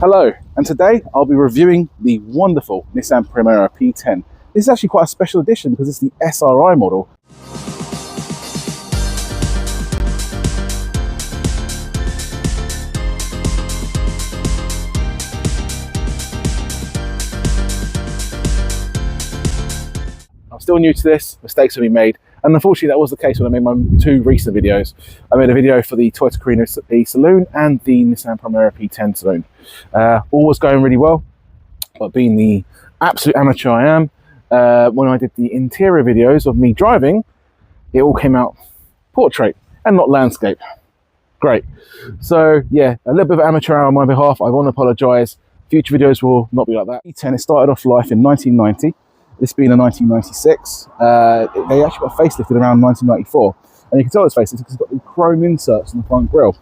Hello, and today I'll be reviewing the wonderful Nissan Primera P10. This is actually quite a special edition because it's the SRI model. I'm still new to this, mistakes have been made, and unfortunately that was the case when I made my two recent videos. I made a video for the Toyota Carino Saloon and the Nissan Primera P10 Saloon. All was going really well, but being the absolute amateur I am, when I did the interior videos of me driving, it all came out portrait and not landscape. Great. So yeah, a little bit of amateur hour on my behalf. I want to apologise. Future videos will not be like that. P10, it started off life in 1990. This being a 1996, they actually got facelifted around 1994. And you can tell it's facelifted because it's got the chrome inserts on the front grille.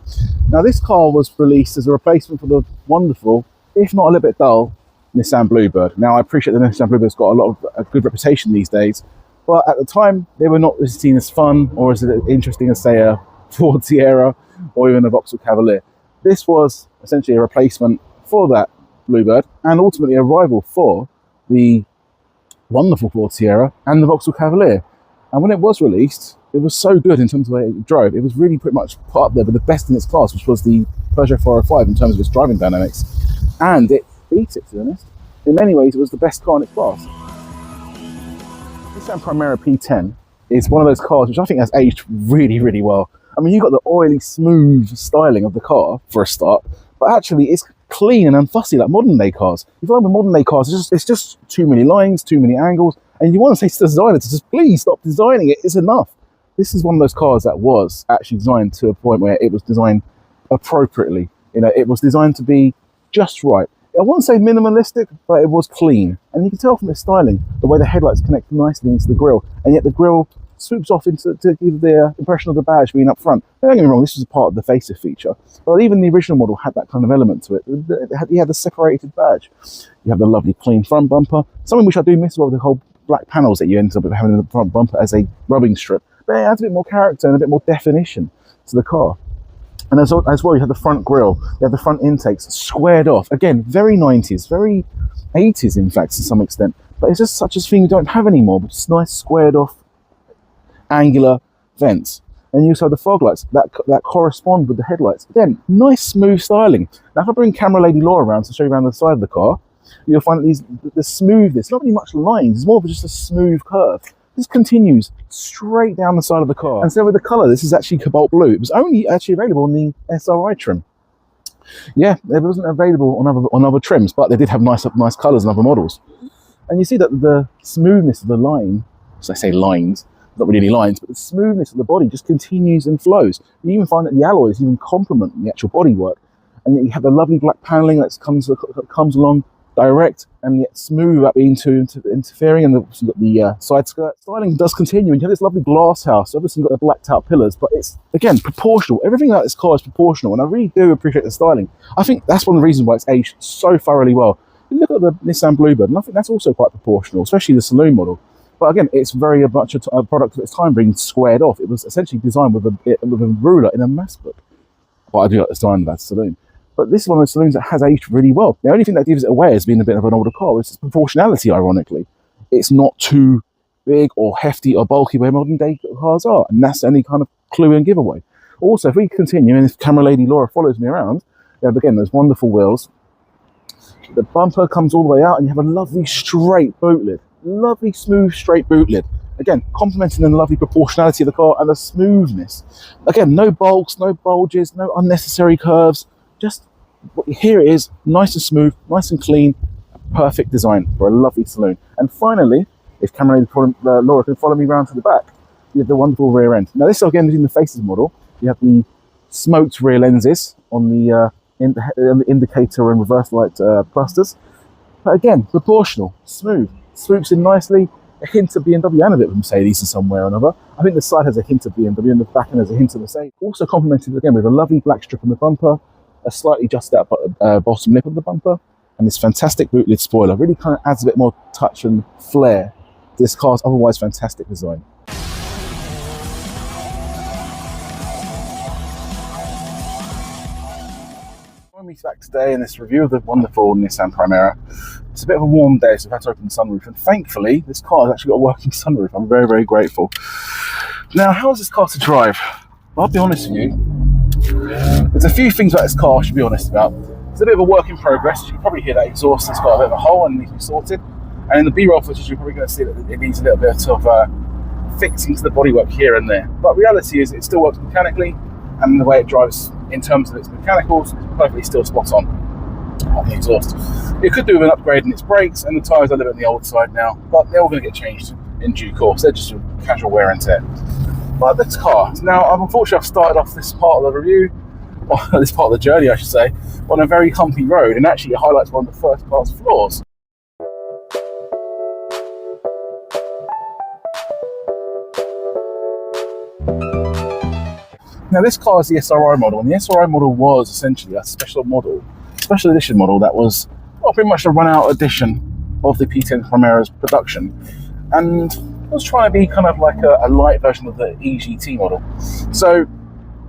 Now this car was released as a replacement for the wonderful, if not a little bit dull, Nissan Bluebird. Now I appreciate the Nissan Bluebird's got a good reputation these days, but at the time they were not as seen as fun or as interesting as say a Ford Sierra or even a Vauxhall Cavalier. This was essentially a replacement for that Bluebird and ultimately a rival for the wonderful Ford Sierra and the Vauxhall Cavalier. And when it was released, it was so good in terms of the way it drove. It was really pretty much put up there with the best in its class, which was the Peugeot 405 in terms of its driving dynamics. And it beat it, to be honest. In many ways, it was the best car in its class. Nissan Primera P10 is one of those cars which I think has aged really, really well. I mean, you've got the oily, smooth styling of the car for a start, but actually it's clean and unfussy like modern day cars. You find with modern day cars, it's just too many lines, too many angles, and you want to say to the designer to just please stop designing it, it's enough. This is one of those cars that was actually designed to a point where it was designed appropriately. You know, it was designed to be just right. I wouldn't say minimalistic, but it was clean. And you can tell from the styling, the way the headlights connect nicely into the grille, and yet the grille swoops off into to give the impression of the badge being up front. Don't get me wrong, this was a part of the facelift feature, but even the original model had that kind of element to it. You had the separated badge. You have the lovely clean front bumper, something which I do miss about the whole black panels that you end up having in the front bumper as a rubbing strip. But it adds a bit more character and a bit more definition to the car. And as well, you have the front grille, you have the front intakes squared off. Again, very 90s, very 80s in fact to some extent, but it's just such a thing you don't have anymore, but just nice squared off angular vents. And you also have the fog lights that correspond with the headlights. Again, nice smooth styling. Now if I bring camera lady Laura around to show you around the side of the car, you'll find that the smoothness, not really much lines, it's more of just a smooth curve. This continues straight down the side of the car. And so with the colour, this is actually cobalt blue. It was only actually available on the SRI trim. Yeah, it wasn't available on other trims, but they did have nice colours in other models. And you see that the smoothness of the line, so I say lines, not really any lines, but the smoothness of the body just continues and flows. You even find that the alloys even complement the actual bodywork. And yet you have the lovely black panelling that comes along direct and yet smooth without being too interfering, and the side skirt styling does continue, and you have this lovely glass house. Obviously you've got the blacked out pillars, but it's again proportional. Everything about this car is proportional, and I really do appreciate the styling. I think that's one of the reasons why it's aged so thoroughly well. You look at the Nissan Bluebird, and I think that's also quite proportional, especially the Saloon model. But again, it's very much a product of its time, being squared off. It was essentially designed with a ruler in a mass book. But I do like the design of that Saloon. But this is one of those saloons that has aged really well. The only thing that gives it away as being a bit of an older car is its proportionality, ironically. It's not too big or hefty or bulky where modern day cars are. And that's any kind of clue and giveaway. Also, if we continue, and if camera lady Laura follows me around, you have, again, those wonderful wheels. The bumper comes all the way out and you have a lovely straight boot lid. Lovely, smooth, straight boot lid. Again, complementing the lovely proportionality of the car and the smoothness. Again, no bulks, no bulges, no unnecessary curves. Just here it is, nice and smooth, nice and clean, perfect design for a lovely saloon. And finally, if camera lady Laura can follow me around to the back, you have the wonderful rear end. Now this again is in the Faces model. You have the smoked rear lenses on the indicator and reverse light clusters. But again, proportional, smooth, swoops in nicely, a hint of BMW and a bit of Mercedes in some way or another. I think the side has a hint of BMW and the back end has a hint of Mercedes. Also complemented again with a lovely black strip on the bumper, a slightly adjusted out bottom lip of the bumper, and this fantastic boot lid spoiler really kind of adds a bit more touch and flair to this car's otherwise fantastic design. me back today in this review of the wonderful Nissan Primera. It's a bit of a warm day, so I've had to open the sunroof, and thankfully this car has actually got a working sunroof. I'm very, very grateful. Now, how is this car to drive? Well, I'll be honest with you, there's a few things about this car I should be honest about. It's a bit of a work in progress. You can probably hear that exhaust has got a bit of a hole and needs to be sorted. And in the B-roll footage, you're probably going to see that it needs a little bit of fixing to the bodywork here and there. But reality is it still works mechanically, and the way it drives in terms of its mechanicals is perfectly still spot on the exhaust. It could do with an upgrade in its brakes, and the tyres are a little bit on the old side now, but they're all going to get changed in due course. They're just casual wear and tear. But this car, now unfortunately I've started off this part of the review, or this part of the journey I should say, on a very humpy road, and actually it highlights one of the first class flaws. Now this car is the SRI model, and the SRI model was essentially a special edition model that was pretty much a run-out edition of the P10 Primera's production, and was trying to be kind of like a light version of the EGT model. So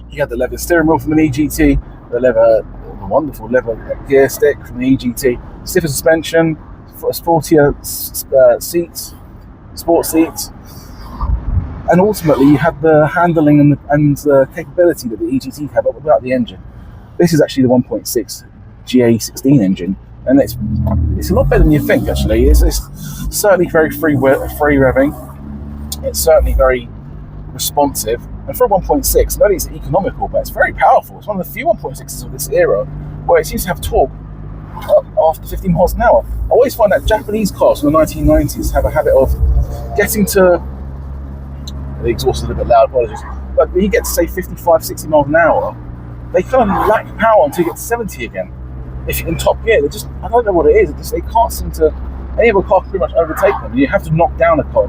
you had the leather steering wheel from an EGT, the wonderful leather gear stick from the EGT, stiffer suspension, sportier seats, sports seats. And ultimately, you had the handling and the capability that the EGT had without the engine. This is actually the 1.6 GA16 engine, and it's a lot better than you think. Actually, it's certainly very free revving. It's certainly very responsive, and for a 1.6, not only is it economical, but it's very powerful. It's one of the few 1.6s of this era where it seems to have torque after 50 miles an hour. I always find that Japanese cars from the 1990s have a habit of getting to, the exhaust is a little bit loud, apologies, but when you get to say 55, 60 miles an hour, they kind of lack power until you get to 70 again. If you're in top gear, I don't know what it is, they can't seem to, any other car can pretty much overtake them. You have to knock down a car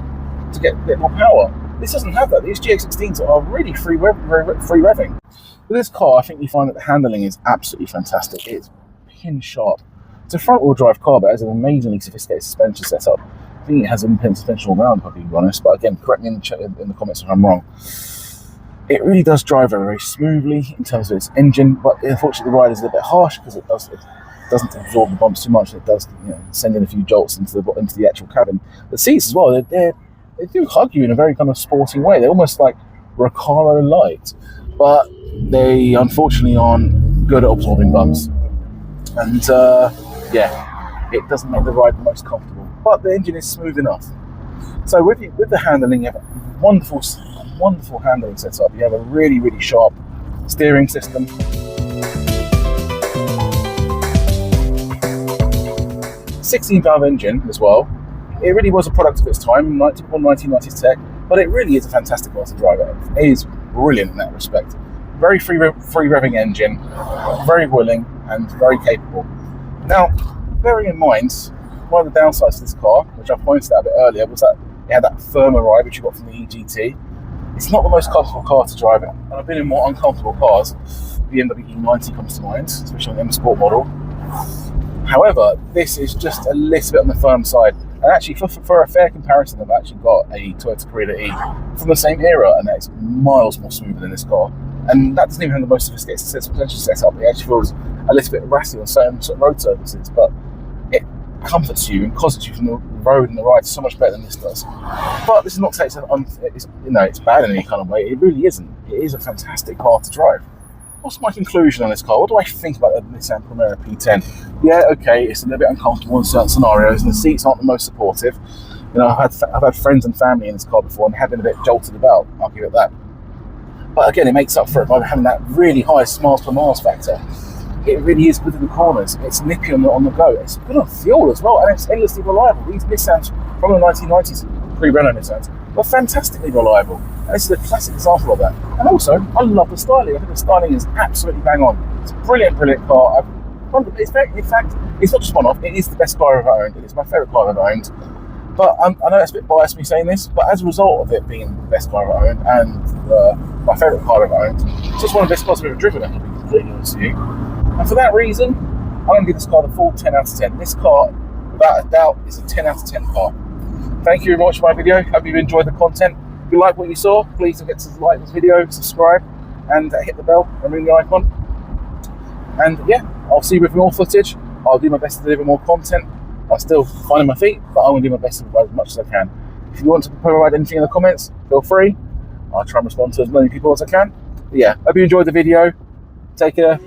to get a bit more power. This doesn't have that. These GX16s are really free revving. With this car, I think you find that the handling is absolutely fantastic. It's pin sharp. It's a front wheel drive car, but it has an amazingly sophisticated suspension setup. I think it has an independent suspension all round, if I'm being honest, but again, correct me in the comments if I'm wrong. It really does drive very, very smoothly in terms of its engine, but unfortunately the ride is a little bit harsh because it doesn't absorb the bumps too much. It does, send in a few jolts into the actual cabin. The seats as well, they do hug you in a very kind of sporting way. They're almost like Recaro light, but they unfortunately aren't good at absorbing bumps. And it doesn't make the ride the most comfortable. But the engine is smooth enough. So with the handling, you have a wonderful handling setup. You have a really, really sharp steering system. 16-valve engine as well. It really was a product of its time, typical 1990s tech, but it really is a fantastic car to drive. It is brilliant in that respect. Very free revving engine, very willing and very capable. Now, bearing in mind, one of the downsides to this car, which I pointed out a bit earlier, was that it had that firmer ride which you got from the EGT. It's not the most comfortable car to drive in, and I've been in more uncomfortable cars. The BMW E90 comes to mind, especially on the M Sport model. However, this is just a little bit on the firm side. And actually, for a fair comparison, I've actually got a Toyota Corolla E from the same era, and that's miles more smoother than this car. And that doesn't even have the most sophisticated suspension setup. It actually feels a little bit ratty on certain road surfaces, but it comforts you and causes you from the road and the ride so much better than this does. But this is not to say it's bad in any kind of way. It really isn't. It is a fantastic car to drive. What's my conclusion on this car? What do I think about the Nissan Primera P10? Yeah, okay, it's a little bit uncomfortable in certain scenarios, and the seats aren't the most supportive. I've had friends and family in this car before, and have been a bit jolted about. I'll give it that. But again, it makes up for it by having that really high miles per miles factor. It really is good in the corners. It's nippy on the go. It's good on fuel as well, and it's endlessly reliable. These Nissans from the 1990s, pre-Renault Nissans, were fantastically reliable. And this is a classic example of that. And also, I love the styling. I think the styling is absolutely bang on. It's a brilliant car. In fact, it's not just one-off. It is the best car I've ever owned. It's my favourite car I've ever owned. But I know that's a bit biased me saying this, but as a result of it being the best car I've ever owned and my favourite car I've ever owned, it's just one of the best cars I've ever driven, if I'm being completely honest with you. And for that reason, I'm going to give this car the full 10 out of 10. This car, without a doubt, is a 10 out of 10 car. Thank you very much for my video. Hope you've enjoyed the content. If you like what you saw, please don't forget to like this video, subscribe, and hit the bell and ring the icon. And yeah, I'll see you with more footage. I'll do my best to deliver more content. I'm still finding my feet, but I'm going to do my best to provide as much as I can. If you want to provide anything in the comments, feel free. I'll try and respond to as many people as I can. But yeah, hope you enjoyed the video. Take care.